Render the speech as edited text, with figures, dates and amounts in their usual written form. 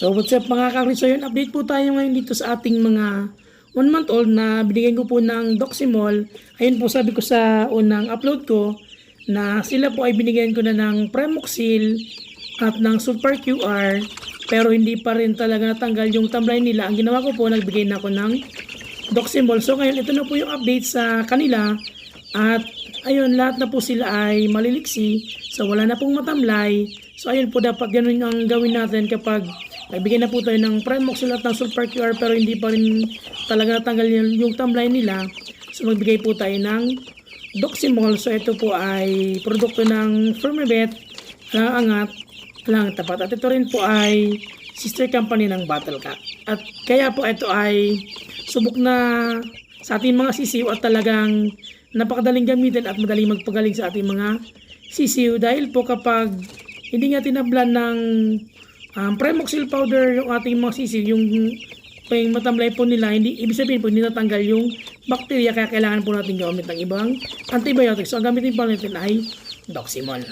So what's up mga kakri? So yun, update po tayo ngayon dito sa ating mga 1 month old na binigyan ko po ng Doximol. Ayun po, sabi ko sa unang upload ko na sila po ay binigyan ko na ng Premoxil at ng Super QR, pero hindi pa rin talaga natanggal yung tumbler nila. Ang ginawa ko po, nagbigay na ako ng Doximol. So ngayon, ito na po yung update sa kanila. At ayun, lahat na po sila ay maliliksi. So wala na pong matamlay. So ayun po, dapat ganun ang gawin natin kapag nagbigay na po tayo ng Premoxil at ng Super QR pero hindi pa rin talaga natanggal yung tumbler nila. So magbigay po tayo ng Doximol. So ito po ay produkto ng Firmebet na angat lang tapat. At ito rin po ay sister company ng Battlecat. At kaya po ito ay subok na sa ating mga sisiw at talagang napakadaling gamitin at madaling magpagaling sa ating mga sisiw. Dahil po kapag hindi nga tinablan ng Premoxil powder yung ating mga sisiw, yung matamlay po nila, hindi, ibig sabihin po hindi natanggal yung bacteria, kaya kailangan po natin gamit ng ibang antibiotics. So ang gamitin po natin ay Doximol.